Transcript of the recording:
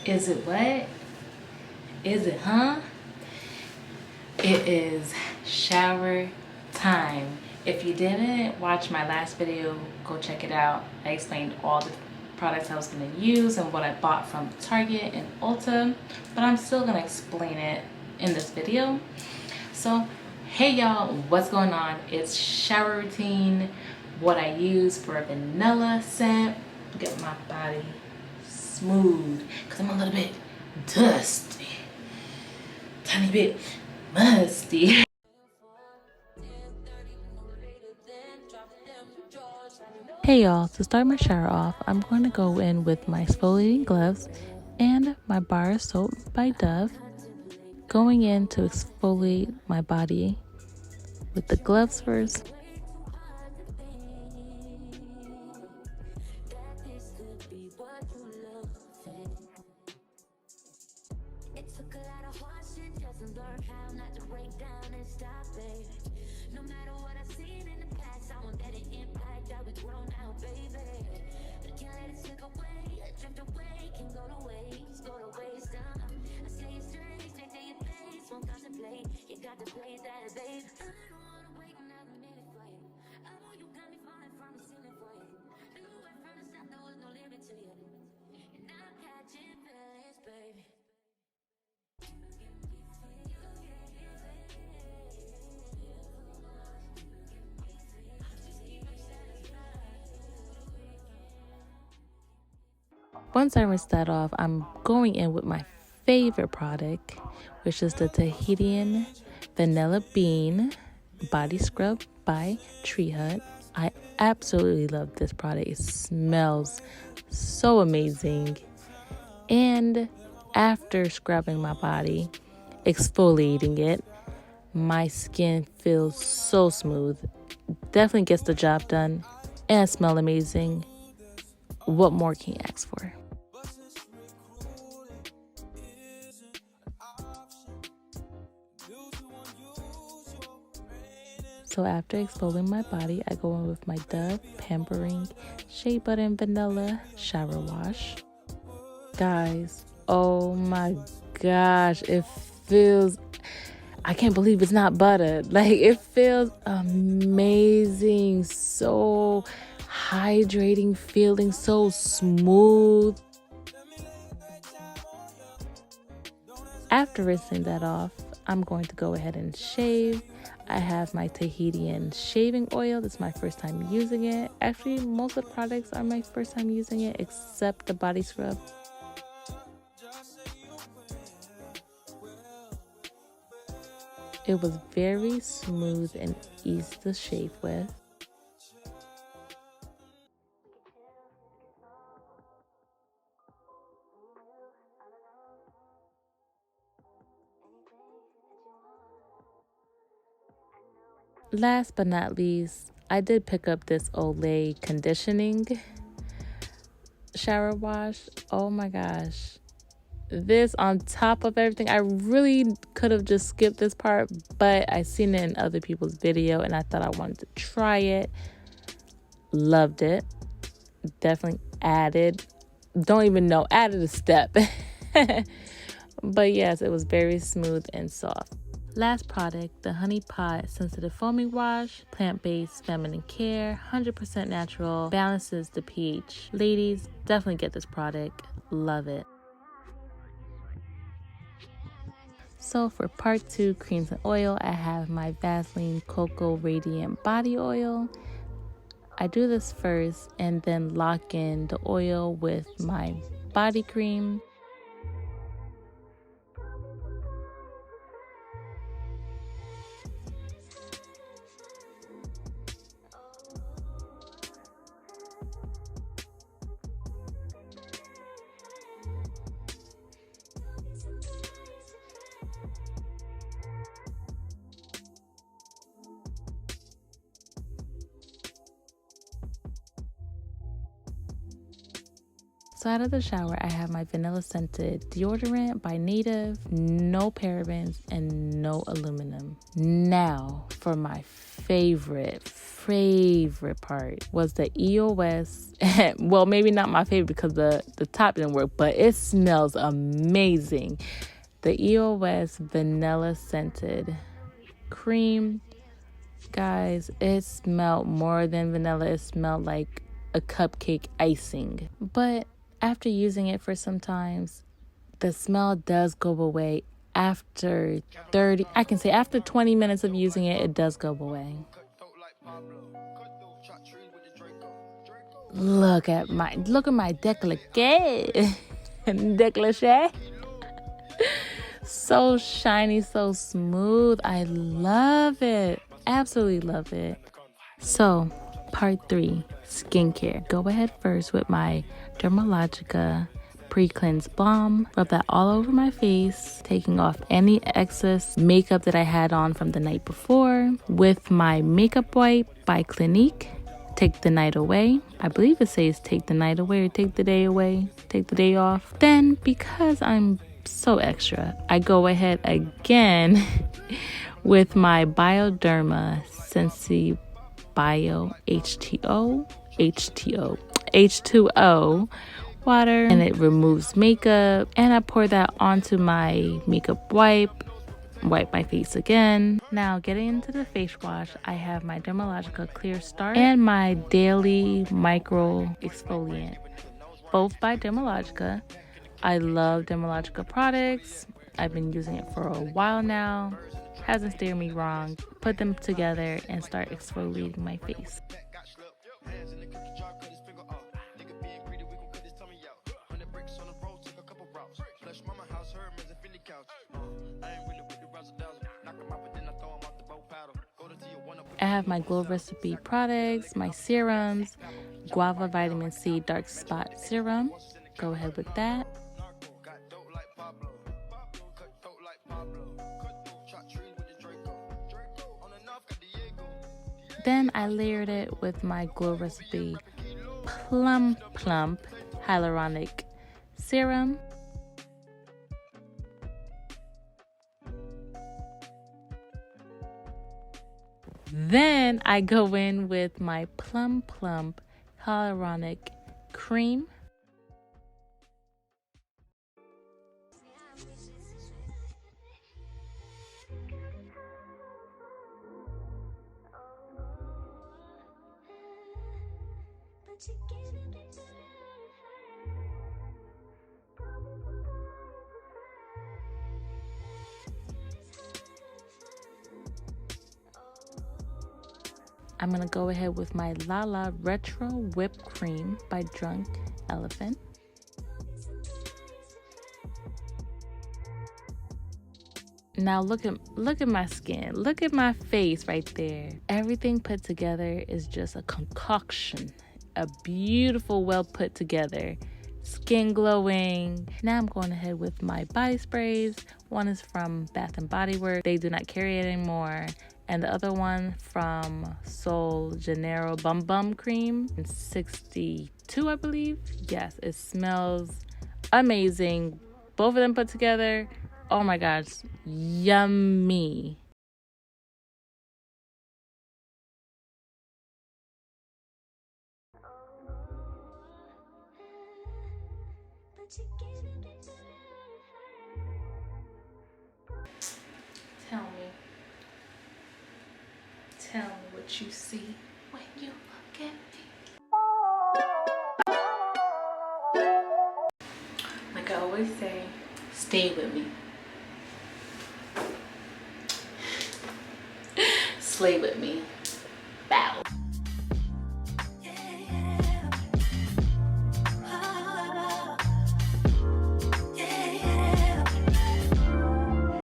Is it what? Is it, huh? It is shower time. If you didn't watch my last video, go check it out. I explained all the products I was going to use and what I bought from Target and Ulta, but I'm still going to explain it in this video. So, hey y'all, what's going on? It's shower routine, what I use for a vanilla scent. Get my body smooth, because I'm a little bit dusty, tiny bit musty. Hey y'all, to start my shower off, I'm going to go in with my exfoliating gloves and my bar soap by Dove. Going in to exfoliate my body with the gloves first. Once I rinse that off, I'm going in with my favorite product, which is the HYGIENE Vanilla Bean Body Scrub by Tree Hut. I absolutely love this product. It smells so amazing. And after scrubbing my body, exfoliating it, my skin feels so smooth. Definitely gets the job done and smell amazing. What more can you ask for? So after exfoliating my body, I go in with my Dove Pampering Shea Butter and Vanilla Shower Wash. Guys, oh my gosh, it feels, I can't believe it's not butter. Like, it feels amazing, so hydrating, feeling so smooth. After rinsing that off, I'm going to go ahead and shave. I have my HYGIENE shaving oil. This is my first time using it. Actually, most of the products are my first time using it, except the body scrub. It was very smooth and easy to shave with. Last but not least, I did pick up this Olay conditioning shower wash. Oh my gosh. This on top of everything, I really could have just skipped this part, but I seen it in other people's video and I thought I wanted to try it. Loved it. Definitely added a step. But yes, it was very smooth and soft. Last product, the Honey Pot Sensitive Foaming Wash, plant-based feminine care, 100% natural, balances the pH. Ladies, definitely get this product. Love it. So for part 2, creams and oil, I have my Vaseline Cocoa Radiant Body Oil. I do this first and then lock in the oil with my body cream. So out of the shower, I have my vanilla scented deodorant by Native, no parabens and no aluminum. Now for my favorite favorite part was the EOS. Well, maybe not my favorite because the top didn't work, but it smells amazing. The EOS vanilla scented cream. Guys, it smelled more than vanilla. It smelled like a cupcake icing. But after using it for some times, the smell does go away after 20 minutes of using it, it does go away. Look at my décolleté. So shiny, so smooth. I love it. Absolutely love it. So, part 3, skincare. Go ahead first with my Dermalogica pre-cleanse balm. Rub that all over my face, taking off any excess makeup that I had on from the night before. With my makeup wipe by Clinique, take the night away. I believe it says take the night away or take the day away, take the day off. Then, because I'm so extra, I go ahead again with my Bioderma Sensi Bio H2O water, and it removes makeup, and I pour that onto my makeup wipe my face again. Now getting into the face wash, I have my Dermalogica Clear Start and my Daily Micro Exfoliant, both by Dermalogica. I love Dermalogica products. I've been using it for a while now. Hasn't steered me wrong. Put them together and start exfoliating my face. I have my Glow Recipe products, my serums, Guava Vitamin C Dark Spot Serum. Go ahead with that. Then I layered it with my Glow Recipe Plump Hyaluronic Serum. Then I go in with my Plump Hyaluronic Cream. I'm going to go ahead with my Lala Retro Whipped Cream by Drunk Elephant. Now look at my skin. Look at my face right there. Everything put together is just a concoction. A beautiful, well put together. Skin glowing. Now I'm going ahead with my body sprays. One is from Bath & Body Works. They do not carry it anymore. And the other one from Sol Janeiro Bum Cream in 62, I believe. Yes, it smells amazing. Both of them put together. Oh my gosh, yummy. Tell me what you see when you look at me. Like I always say, stay with me. Slay with me. Bow.